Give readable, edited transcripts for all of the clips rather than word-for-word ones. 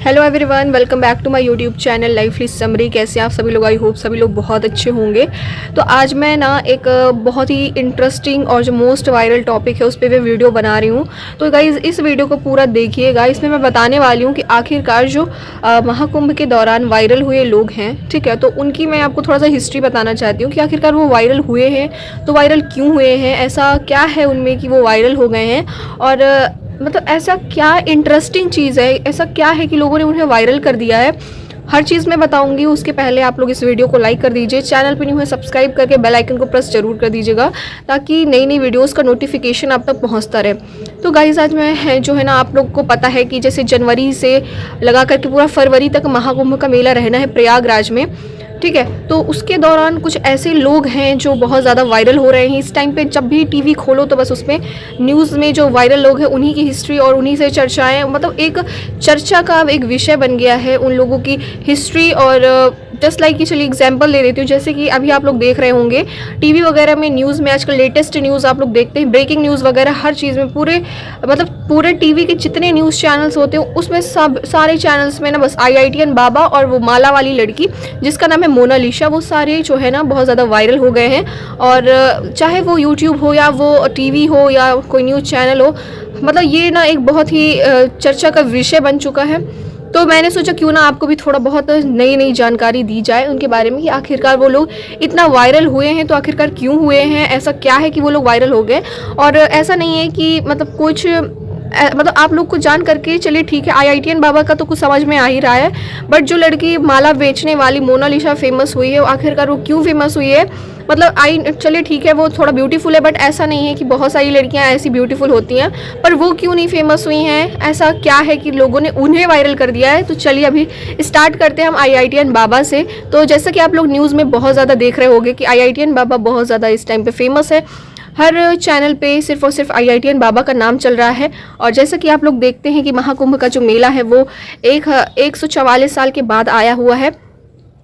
Hello everyone, welcome back to my YouTube channel lifely summary. कैसे आप सभी लोग? आई होप सभी लोग बहुत अच्छे होंगे। तो आज मैं ना एक बहुत ही इंटरेस्टिंग और जो मोस्ट वायरल टॉपिक है उस पर मैं वीडियो बना रही हूँ। तो गाइज़ इस वीडियो को पूरा देखिएगा। इसमें मैं बताने वाली हूँ कि आखिरकार जो महाकुंभ के दौरान वायरल हुए लोग हैं, ठीक है, तो उनकी मैं आपको थोड़ा सा हिस्ट्री बताना चाहती हूँ कि आखिरकार वो वायरल हुए हैं तो वायरल क्यों हुए हैं, ऐसा क्या है उनमें कि वो वायरल हो गए हैं, और मतलब ऐसा क्या इंटरेस्टिंग चीज़ है, ऐसा क्या है कि लोगों ने उन्हें वायरल कर दिया है। हर चीज़ मैं बताऊंगी। उसके पहले आप लोग इस वीडियो को लाइक कर दीजिए, चैनल पर न्यू है सब्सक्राइब करके बेल आइकन को प्रेस जरूर कर दीजिएगा ताकि नई नई वीडियोस का नोटिफिकेशन आप तक पहुंचता रहे। तो गाइस आज मैं जो है ना, आप लोग को पता है कि जैसे जनवरी से लगा करके पूरा फरवरी तक महाकुंभ का मेला रहना है प्रयागराज में, ठीक है। तो उसके दौरान कुछ ऐसे लोग हैं जो बहुत ज़्यादा वायरल हो रहे हैं इस टाइम पे। जब भी टीवी खोलो तो बस उसमें न्यूज़ में जो वायरल लोग हैं उन्हीं की हिस्ट्री और उन्हीं से चर्चाएं, मतलब एक चर्चा का एक विषय बन गया है उन लोगों की हिस्ट्री। और जस्ट लाइक कि चलिए एग्जांपल ले लेती हूँ, जैसे कि अभी आप लोग देख रहे होंगे टीवी वगैरह में न्यूज़ में आजकल लेटेस्ट न्यूज़ आप लोग देखते हैं, ब्रेकिंग न्यूज़ वगैरह हर चीज़ में पूरे टीवी के जितने न्यूज़ चैनल्स होते हैं उसमें सब सारे चैनल्स में ना बस IITN बाबा और वो माला वाली लड़की जिसका नाम है मोनालिसा, वो सारे जो है ना बहुत ज़्यादा वायरल हो गए हैं। और चाहे वो यूट्यूब हो या वो टीवी हो या कोई न्यूज़ चैनल हो, मतलब ये ना एक बहुत ही चर्चा का विषय बन चुका है। तो मैंने सोचा क्यों ना आपको भी थोड़ा बहुत नई नई जानकारी दी जाए उनके बारे में कि आखिरकार वो लोग इतना वायरल हुए हैं तो आखिरकार क्यों हुए हैं, ऐसा क्या है कि वो लोग वायरल हो गए। और ऐसा नहीं है कि मतलब कुछ मतलब आप लोग को जान करके चलिए ठीक है, IITN बाबा का तो कुछ समझ में आ ही रहा है, बट जो लड़की माला बेचने वाली मोनालिसा फेमस हुई है आखिरकार वो क्यों फेमस हुई है, मतलब चलिए ठीक है वो थोड़ा ब्यूटीफुल है, बट ऐसा नहीं है कि बहुत सारी लड़कियां ऐसी ब्यूटीफुल होती हैं, पर वो क्यों नहीं फेमस हुई हैं, ऐसा क्या है कि लोगों ने उन्हें वायरल कर दिया है। तो चलिए अभी स्टार्ट करते हैं हम IITN बाबा से। तो जैसा कि आप लोग न्यूज़ में बहुत ज़्यादा देख रहे होंगे कि IITN बाबा बहुत ज़्यादा इस टाइम पे फेमस है, हर चैनल पे सिर्फ और सिर्फ IITN बाबा का नाम चल रहा है। और जैसा कि आप लोग देखते हैं कि महाकुंभ का जो मेला है वो 144 साल के बाद आया हुआ है,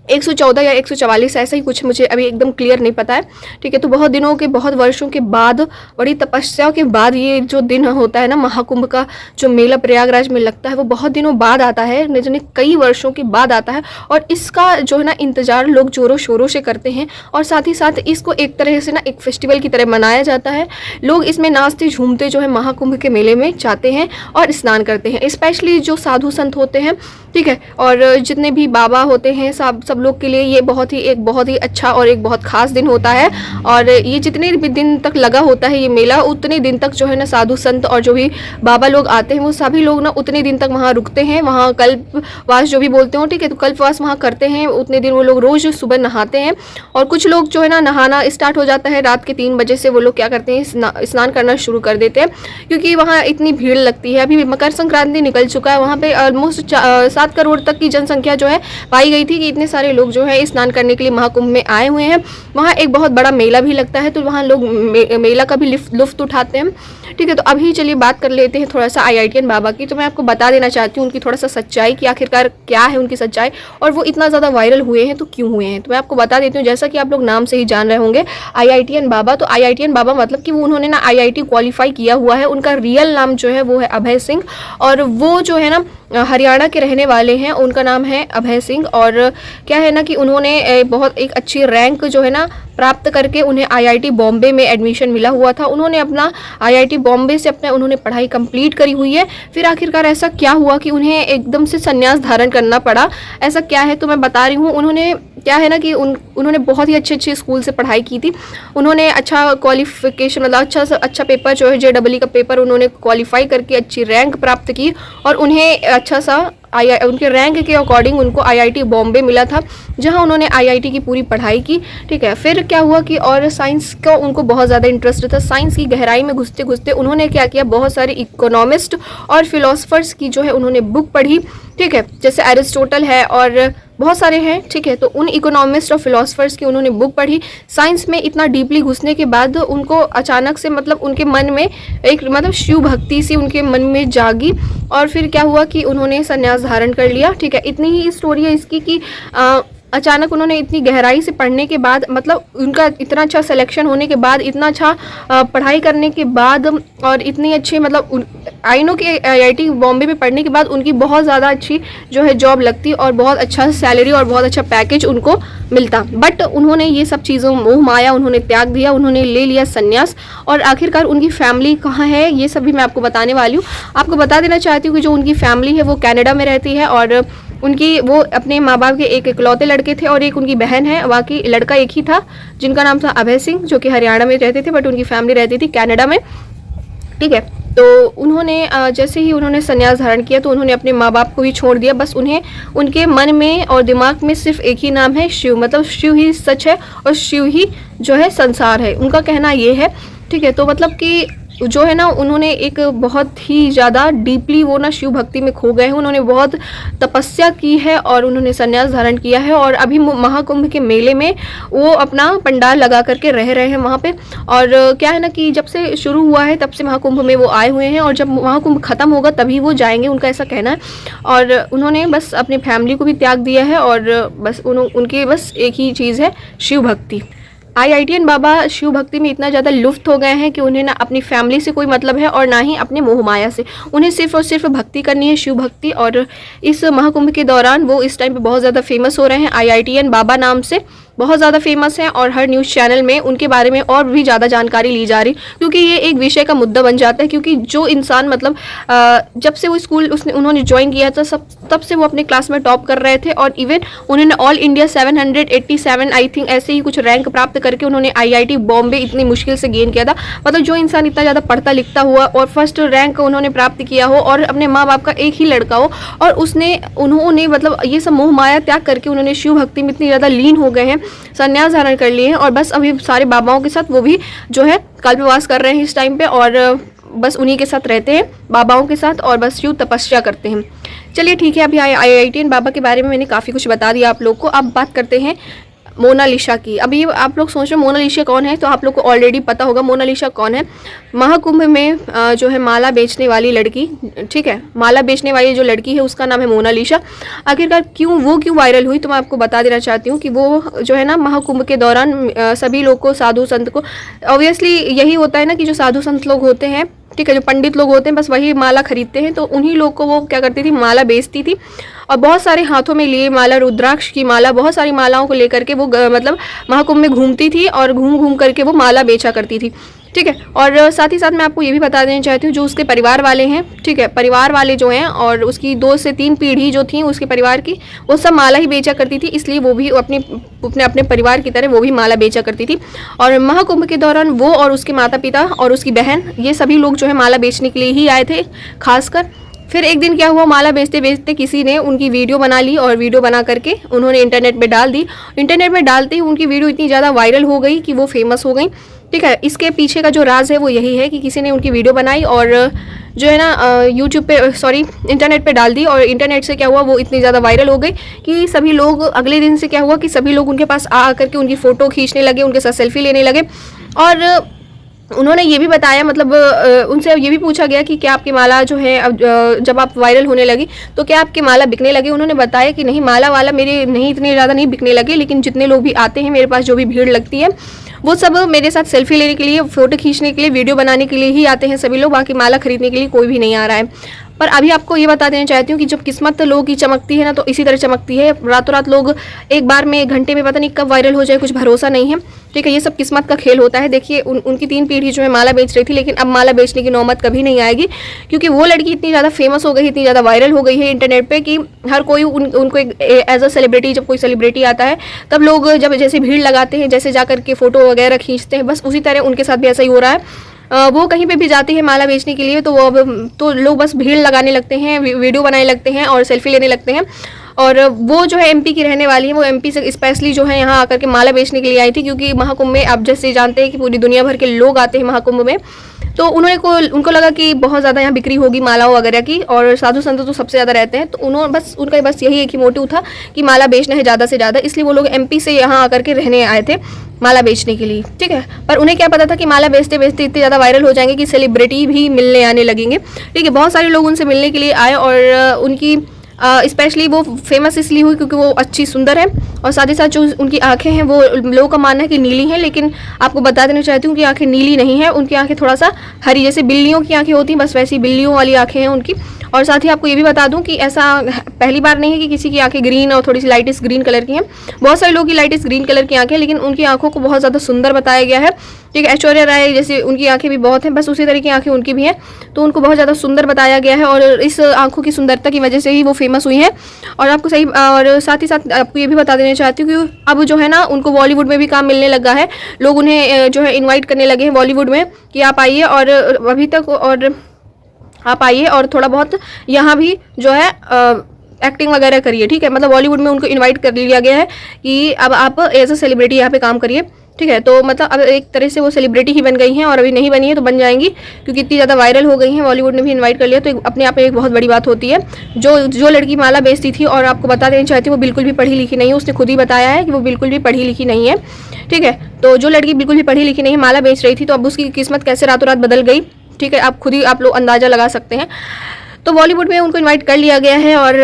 114 या 144 ऐसा ही कुछ, मुझे अभी एकदम क्लियर नहीं पता है, ठीक है। तो बहुत दिनों के, बहुत वर्षों के बाद, बड़ी तपस्या के बाद ये जो दिन होता है ना महाकुंभ का जो मेला प्रयागराज में लगता है वो बहुत दिनों बाद आता है, न जाने कई वर्षों के बाद आता है। और इसका जो है ना इंतज़ार लोग जोरों शोरों से करते हैं और साथ ही साथ इसको एक तरह से ना एक फेस्टिवल की तरह मनाया जाता है। लोग इसमें नाचते झूमते जो है महाकुंभ के मेले में जाते हैं और स्नान करते हैं, स्पेशली जो साधु संत होते हैं, ठीक है, और जितने भी बाबा होते हैं सब लोग के लिए ये बहुत ही अच्छा और एक बहुत खास दिन होता है। और ये जितने भी दिन तक लगा होता है ये मेला, उतने दिन तक जो है ना साधु संत और जो भी बाबा लोग आते हैं वो सभी लोग ना उतने दिन तक वहाँ रुकते हैं, वहाँ कल्पवास जो भी बोलते हो, ठीक है, तो कल्पवास वहाँ करते हैं। उतने दिन वो लोग रोज़ सुबह नहाते हैं और कुछ लोग जो है ना नहाना स्टार्ट हो जाता है रात के 3 बजे से, वो लोग क्या करते हैं स्नान करना शुरू कर देते हैं क्योंकि वहाँ इतनी भीड़ लगती है। अभी मकर संक्रांति निकल चुका है, वहाँ पे ऑलमोस्ट 7 करोड़ तक की जनसंख्या जो है पाई गई थी कि इतने सारे लोग जो है स्नान करने के लिए महाकुंभ में आए हुए हैं। वहाँ एक बहुत बड़ा मेला भी लगता है तो वहाँ लोग मेला का भी लुफ्त उठाते हैं, ठीक है। तो अभी चलिए बात कर लेते हैं थोड़ा सा IITN बाबा की। तो मैं आपको बता देना चाहती हूँ उनकी थोड़ा सा सच्चाई कि आखिरकार क्या है उनकी सच्चाई और वो इतना ज़्यादा वायरल हुए हैं तो क्यों हुए हैं। तो मैं आपको बता देती हूँ, जैसा कि आप लोग नाम से ही जान रहे होंगे IITN बाबा, तो IITN बाबा मतलब कि वो उन्होंने ना IIT क्वालिफाई किया हुआ है। उनका रियल नाम जो है वो है अभय सिंह और वो जो है ना हरियाणा के रहने वाले हैं, उनका नाम है अभय सिंह। और क्या है ना कि उन्होंने बहुत एक अच्छी रैंक जो है ना प्राप्त करके उन्हें IIT बॉम्बे में एडमिशन मिला हुआ था। उन्होंने अपना IIT बॉम्बे से उन्होंने पढ़ाई कंप्लीट करी हुई है। फिर आखिरकार ऐसा क्या हुआ कि उन्हें एकदम से संन्यास धारण करना पड़ा, ऐसा क्या है तो मैं बता रही हूँ। उन्होंने क्या है ना कि उन्होंने बहुत ही अच्छे स्कूल से पढ़ाई की थी, उन्होंने अच्छा क्वालिफिकेशन मतलब अच्छा पेपर जो है JEE का पेपर उन्होंने क्वालिफाई करके अच्छी रैंक प्राप्त की और उन्हें अच्छा सा उनके रैंक के अकॉर्डिंग उनको IIT बॉम्बे मिला था जहां उन्होंने IIT की पूरी पढ़ाई की, ठीक है। फिर क्या हुआ कि और साइंस का उनको बहुत ज़्यादा इंटरेस्ट था। साइंस की गहराई में घुसते घुसते उन्होंने क्या किया, बहुत सारे इकोनॉमिस्ट और फिलोसफर्स की जो है उन्होंने बुक पढ़ी, ठीक है, जैसे एरिस्टोटल है और बहुत सारे हैं, ठीक है। तो उन इकोनॉमिस्ट और फिलोसफर्स की उन्होंने बुक पढ़ी। साइंस में इतना डीपली घुसने के बाद उनको अचानक से मतलब उनके मन में एक मतलब शिव भक्ति सी उनके मन में जागी और फिर क्या हुआ कि उन्होंने संन्यास धारण कर लिया, ठीक है। इतनी ही स्टोरी है इसकी कि अचानक उन्होंने इतनी गहराई से पढ़ने के बाद, मतलब उनका इतना अच्छा सिलेक्शन होने के बाद, इतना अच्छा पढ़ाई करने के बाद और इतनी अच्छी, मतलब आई नो कि IIT बॉम्बे में पढ़ने के बाद उनकी बहुत ज़्यादा अच्छी जो है जॉब लगती और बहुत अच्छा सैलरी और बहुत अच्छा पैकेज उनको मिलता। बट उन्होंने ये सब चीज़ों मोह माया उन्होंने त्याग दिया, उन्होंने ले लिया संन्यास। और आखिरकार उनकी फैमिली कहाँ है ये सब भी मैं आपको बताने वाली हूँ। आपको बता देना चाहती हूँ कि जो उनकी फैमिली है वो कनाडा में रहती है और उनकी वो अपने माँ बाप के एक इकलौते लड़के थे और एक उनकी बहन है, बाकी लड़का एक ही था जिनका नाम था अभय सिंह, जो कि हरियाणा में रहते थे, बट उनकी फैमिली रहती थी कनाडा में। ठीक है, तो उन्होंने जैसे ही उन्होंने संन्यास धारण किया तो उन्होंने अपने माँ बाप को भी छोड़ दिया। बस उन्हें उनके मन में और दिमाग में सिर्फ एक ही नाम है, शिव। मतलब शिव ही सच है और शिव ही जो है संसार है, उनका कहना ये है। ठीक है, तो मतलब कि जो है ना, उन्होंने एक बहुत ही ज़्यादा डीपली वो ना शिव भक्ति में खो गए हैं। उन्होंने बहुत तपस्या की है और उन्होंने संन्यास धारण किया है और अभी महाकुंभ के मेले में वो अपना पंडाल लगा करके रह रहे हैं वहाँ पे। और क्या है ना कि जब से शुरू हुआ है तब से महाकुंभ में वो आए हुए हैं और जब महाकुंभ ख़त्म होगा तभी वो जाएंगे, उनका ऐसा कहना है। और उन्होंने बस अपने फैमिली को भी त्याग दिया है और बस उनकी बस एक ही चीज़ है, शिव भक्ति। IITian बाबा शिव भक्ति में इतना ज़्यादा लुप्त हो गए हैं कि उन्हें ना अपनी फैमिली से कोई मतलब है और ना ही अपने मोह माया से। उन्हें सिर्फ और सिर्फ भक्ति करनी है, शिव भक्ति। और इस महाकुंभ के दौरान वो इस टाइम पे बहुत ज़्यादा फेमस हो रहे हैं, IITian बाबा नाम से बहुत ज़्यादा फेमस हैं और हर न्यूज़ चैनल में उनके बारे में और भी ज़्यादा जानकारी ली जा रही, क्योंकि ये एक विषय का मुद्दा बन जाता है। क्योंकि जो इंसान मतलब जब से वो स्कूल उन्होंने ज्वाइन किया था तब से वो अपने क्लास में टॉप कर रहे थे और इवन उन्होंने ऑल इंडिया 787 आई थिंक ऐसे ही कुछ रैंक प्राप्त करके उन्होंने IIT बॉम्बे इतनी मुश्किल से गेन किया था। मतलब जो इंसान इतना ज़्यादा पढ़ता लिखता हुआ और फर्स्ट रैंक उन्होंने प्राप्त किया हो और अपने माँ बाप का एक ही लड़का हो और उन्होंने मतलब ये सब मोह माया त्याग करके उन्होंने शिव भक्ति में इतनी ज़्यादा लीन हो गए हैं, संन्यास धारण कर लिए हैं और बस अभी सारे बाबाओं के साथ वो भी जो है कल्पवास कर रहे हैं इस टाइम पे और बस उन्हीं के साथ रहते हैं, बाबाओं के साथ, और बस शिव तपस्या करते हैं। चलिए ठीक है, अभी IITian बाबा के बारे में मैंने काफ़ी कुछ बता दिया आप लोग को। अब बात करते हैं मोनालिसा की। अभी आप लोग सोच रहे हो मोनालिसा कौन है, तो आप लोग को ऑलरेडी पता होगा मोनालिसा कौन है। महाकुंभ में जो है माला बेचने वाली लड़की, ठीक है, माला बेचने वाली जो लड़की है उसका नाम है मोनालिसा। आखिरकार क्यों वायरल हुई, तो मैं आपको बता देना चाहती हूँ कि वो जो है ना महाकुंभ के दौरान सभी लोग को, साधु संत को, ऑब्वियसली यही होता है ना कि जो साधु संत लोग होते हैं, ठीक है, जो पंडित लोग होते हैं, बस वही माला खरीदते हैं, तो उन्हीं लोग को वो क्या करती थी, माला बेचती थी और बहुत सारे हाथों में लिए माला, रुद्राक्ष की माला, बहुत सारी मालाओं को लेकर के वो मतलब महाकुंभ में घूमती थी और घूम करके वो माला बेचा करती थी। ठीक है, और साथ ही साथ मैं आपको ये भी बता देना चाहती हूँ जो उसके परिवार वाले हैं, ठीक है, परिवार वाले जो हैं और उसकी 2 से 3 पीढ़ी जो थी उसके परिवार की, वो सब माला ही बेचा करती थी, इसलिए वो भी अपने परिवार की तरह वो भी माला बेचा करती थी। और महाकुंभ के दौरान वो और उसके माता पिता और उसकी बहन, ये सभी लोग जो है माला बेचने के लिए ही आए थे खासकर। फिर एक दिन क्या हुआ, माला बेचते बेचते किसी ने उनकी वीडियो बना ली और वीडियो बना करके उन्होंने इंटरनेट में डाल दी। इंटरनेट में डालते ही उनकी वीडियो इतनी ज़्यादा वायरल हो गई कि वो फेमस हो गई। ठीक है, इसके पीछे का जो राज है वो यही है कि किसी ने उनकी वीडियो बनाई और जो है ना यूट्यूब पे इंटरनेट पे डाल दी और इंटरनेट से क्या हुआ, वो इतनी ज़्यादा वायरल हो गई कि सभी लोग, अगले दिन से क्या हुआ कि सभी लोग उनके पास आ करके उनकी फ़ोटो खींचने लगे, उनके साथ सेल्फी लेने लगे। और उन्होंने ये भी बताया, मतलब उनसे ये भी पूछा गया कि क्या आपकी माला जो है जब आप वायरल होने लगी तो क्या आपकी माला बिकने लगे। उन्होंने बताया कि नहीं, माला वाला मेरे नहीं इतने ज़्यादा नहीं बिकने लगे, लेकिन जितने लोग भी आते हैं मेरे पास, जो भी भीड़ लगती है, वो सब मेरे साथ सेल्फी लेने के लिए, फ़ोटो खींचने के लिए, वीडियो बनाने के लिए ही आते हैं सभी लोग, बाकी माला खरीदने के लिए कोई भी नहीं आ रहा है। पर अभी आपको ये बता देना चाहती हूँ कि जब किस्मत लोगों की चमकती है ना, तो इसी तरह चमकती है। रातों रात लोग एक बार में, एक घंटे में पता नहीं कब वायरल हो जाए, कुछ भरोसा नहीं है। ठीक है, ये सब किस्मत का खेल होता है। देखिए उनकी 3 पीढ़ी जो है माला बेच रही थी, लेकिन अब माला बेचने की नौबत कभी नहीं आएगी, क्योंकि वो लड़की इतनी ज़्यादा फेमस हो गई, इतनी ज़्यादा वायरल हो गई है इंटरनेट पे कि हर कोई उनको एज अ सेलिब्रिटी, जब कोई सेलिब्रिटी आता है तब लोग जब जैसे भीड़ लगाते हैं, जैसे जा करके फ़ोटो वगैरह खींचते हैं, बस उसी तरह उनके साथ भी ऐसा ही हो रहा है। वो कहीं पे भी जाती है माला बेचने के लिए, तो लोग बस भीड़ लगाने लगते हैं, वीडियो बनाने लगते हैं और सेल्फी लेने लगते हैं। और वो जो है MP की रहने वाली है, वो MP से स्पेशली जो है यहाँ आकर के माला बेचने के लिए आई थी, क्योंकि महाकुंभ में आप जैसे जानते हैं कि पूरी दुनिया भर के लोग आते हैं महाकुंभ में, तो उनको लगा कि बहुत ज़्यादा यहाँ बिक्री होगी मालाओं वगैरह की, और साधु संत तो सबसे ज़्यादा रहते हैं, तो उनका बस यही एक ही मोटिव था कि माला बेचना है ज़्यादा से ज़्यादा, इसलिए वो लोग MP से यहाँ आकर के रहने आए थे माला बेचने के लिए। ठीक है, पर उन्हें क्या पता था कि माला बेचते बेचते इतने ज़्यादा वायरल हो जाएंगे कि सेलिब्रिटी भी मिलने आने लगेंगे। ठीक है, बहुत सारे लोग उनसे मिलने के लिए आए और उनकी स्पेशली वो फेमस इसलिए हुई क्योंकि वो अच्छी सुंदर है, और साथ ही साथ जो उनकी आंखें हैं वो लोगों का मानना है कि नीली हैं, लेकिन आपको बता देना चाहती हूँ कि आंखें नीली नहीं है, उनकी आंखें थोड़ा सा हरी, जैसे बिल्लियों की आंखें होती हैं बस वैसी बिल्लियों वाली आंखें हैं उनकी। और साथ ही आपको ये भी बता दूं कि ऐसा पहली बार नहीं है कि किसी की आंखें ग्रीन और थोड़ी सी लाइटिस ग्रीन कलर की हैं। बहुत सारे लोगों की लाइटिस ग्रीन कलर की आंखें हैं, लेकिन उनकी आंखों को बहुत ज़्यादा सुंदर बताया गया है। ठीक है, ऐश्वर्या राय जैसे उनकी आंखें भी बहुत हैं, बस उसी तरह की आंखें उनकी भी हैं, तो उनको बहुत ज़्यादा सुंदर बताया गया है, और इस आंखों की सुंदरता की वजह से ही वो फेमस हुई हैं। और आपको सही, और साथ ही साथ आपको ये भी बता देना चाहती हूँ कि अब जो है ना उनको बॉलीवुड में भी काम मिलने लगा है। लोग उन्हें जो है इन्वाइट करने लगे हैं बॉलीवुड में कि आप आइए, और अभी तक और आप आइए और थोड़ा बहुत यहाँ भी जो है एक्टिंग वगैरह करिए। ठीक है, मतलब बॉलीवुड में उनको इनवाइट कर लिया गया है कि अब आप एज अ सेलिब्रिटी यहाँ पे काम करिए। ठीक है, तो मतलब अब एक तरह से वो सेलिब्रिटी ही बन गई हैं, और अभी नहीं बनी है तो बन जाएंगी, क्योंकि इतनी ज़्यादा वायरल हो गई हैं, बॉलीवुड ने भी इनवाइट कर लिया, तो अपने आप में एक बहुत बड़ी बात होती है। जो लड़की माला बेचती थी, और आपको बता देना चाहती हूँ वो बिल्कुल भी पढ़ी लिखी नहीं है, उसने खुद ही बताया है कि वो बिल्कुल भी पढ़ी लिखी नहीं है। ठीक है, तो जो लड़की बिल्कुल भी पढ़ी लिखी नहीं है, माला बेच रही थी, तो अब उसकी किस्मत कैसे रातों रात बदल गई। ठीक है, आप खुद ही आप लोग अंदाज़ा लगा सकते हैं। तो बॉलीवुड में उनको इनवाइट कर लिया गया है, और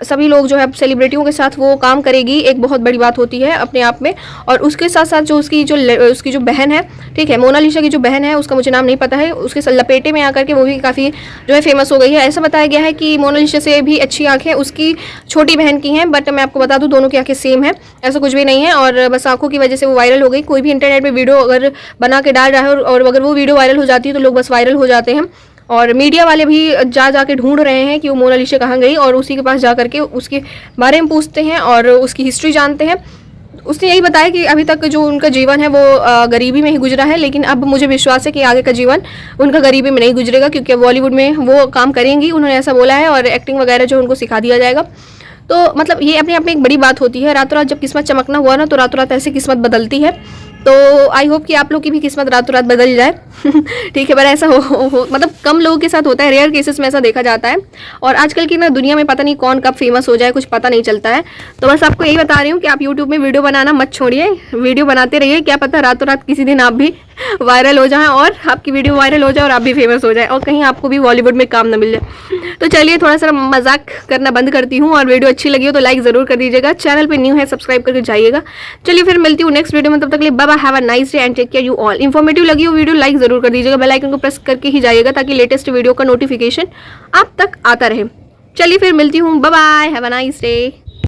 सभी लोग जो है सेलिब्रिटियों के साथ वो काम करेगी, एक बहुत बड़ी बात होती है अपने आप में। और उसके साथ साथ जो उसकी जो बहन है, ठीक है, मोनालिसा की जो बहन है, उसका मुझे नाम नहीं पता है, उसके लपेटे में आकर के वो भी काफ़ी जो है फेमस हो गई है। ऐसा बताया गया है कि मोनालिसा से भी अच्छी आँखें उसकी छोटी बहन की हैं, बट मैं आपको बता दूँ दोनों की आँखें सेम है, ऐसा कुछ भी नहीं है, और बस आँखों की वजह से वो वायरल हो गई। कोई भी इंटरनेट पर वीडियो अगर बना के डाल रहा है और अगर वो वीडियो वायरल हो जाती है तो लोग बस वायरल हो जाते हैं, और मीडिया वाले भी जा के ढूंढ रहे हैं कि वो मोनालिसा कहाँ गई, और उसी के पास जा करके उसके बारे में पूछते हैं और उसकी हिस्ट्री जानते हैं। उसने यही बताया कि अभी तक जो उनका जीवन है वो गरीबी में ही गुजरा है, लेकिन अब मुझे विश्वास है कि आगे का जीवन उनका गरीबी में नहीं गुजरेगा, क्योंकि बॉलीवुड में वो काम करेंगी, उन्होंने ऐसा बोला है, और एक्टिंग वगैरह जो उनको सिखा दिया जाएगा। तो मतलब ये अपने आप में एक बड़ी बात होती है। रातों रात जब किस्मत चमकना हुआ ना, तो रातों रात ऐसे किस्मत बदलती है। तो आई होप कि आप लोग की भी किस्मत रातों रात बदल जाए। ठीक है, पर ऐसा हो मतलब कम लोगों के साथ होता है, रेयर केसेस में ऐसा देखा जाता है। और आजकल की ना दुनिया में पता नहीं कौन कब फेमस हो जाए, कुछ पता नहीं चलता है। तो बस आपको यही बता रही हूँ कि आप यूट्यूब में वीडियो बनाना मत छोड़िए, वीडियो बनाते रहिए, क्या पता रातों रात किसी दिन आप भी वायरल हो जाए, और आपकी वीडियो वायरल हो जाए और आप भी फेमस हो जाए, और कहीं आपको भी बॉलीवुड में काम ना मिल जाए। तो चलिए थोड़ा सा मजाक करना बंद करती हूँ, और वीडियो अच्छी लगी हो तो लाइक ज़रूर कर दीजिएगा, चैनल पे न्यू है सब्सक्राइब करके जाइएगा। चलिए फिर मिलती हूँ नेक्स्ट वीडियो में, तब तक के लिए bye bye, have a nice day and take care you all. Informative लगी हो वीडियो लाइक ज़रूर कर दीजिएगा, बेल आइकन को प्रेस करके ही जाइएगा ताकि लेटेस्ट वीडियो का नोटिफिकेशन आप तक आता रहे। चलिए फिर मिलती हूँ, bye bye, have a nice day.